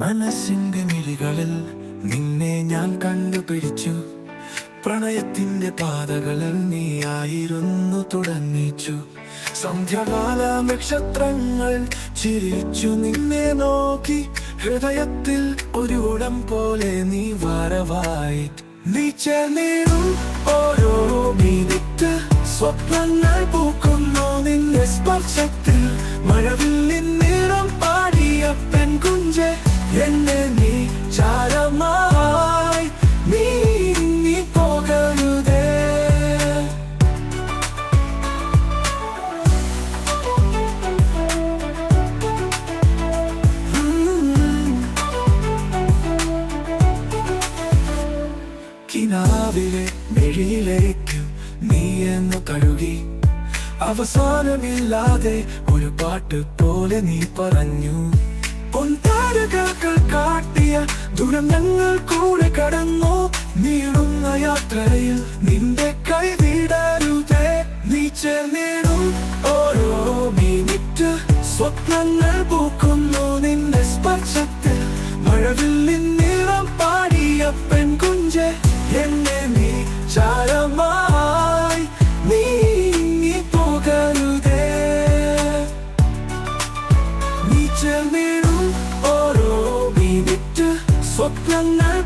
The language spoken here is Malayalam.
മനസ്സിന്റെ മിഴികളിൽ നിന്നെ ഞാൻ കണ്ടുപിടിച്ചു. പ്രണയത്തിന്റെ പാതകളിൽ നീയായിരുന്നു തുടങ്ങിച്ചു. സന്ധ്യാകാല നക്ഷത്രങ്ങൾ ചിരിച്ചു നിന്നെ നോക്കി. ഹൃദയത്തിൽ ഒരു ഉടം പോലെ നീ വരവായി. നീ ചേർന്നിടും ഓരോ മിനിറ്റ് സ്വപ്നങ്ങൾ പൂക്കുന്നു നിന്റെ സ്പർശത്തിൽ. മഴവില്ലിൻ നിറം പാടിയ പെൺകുഞ്ചെ, എന്നെ നീ ചാരമായി നീ പോകരുതേ. കിനാവിലെ മിഴിയിലേക്ക് നീ എന്ന് കഴുകി. അവസാനമില്ലാതെ ഒരു പാട്ട് പോലെ നീ പറഞ്ഞു. പൊൻതാരകൾ കാട്ടിയ ദൂരം ഞങ്ങൾ കൂടെ കടന്നു. നീളുന്ന യാത്രയിൽ നിന്റെ കൈ വിടരുതേ. നീ ചേർന്നിടും ഓരോ മിനിറ്റ് സ്വപ്നങ്ങൾ പൂക്കുന്നു നിന്റെ സ്പർശത്തിൽ. മഴവില്ലിൻ നിറം പാടിയ പെൺകുഞ്ചെ, എന്നെ നീ ചാരമായി നീ പോകരുതേ. നീ ചേർന്നിടും ഓരോ മിനിറ്റ് സ്വപ്നങ്ങൾ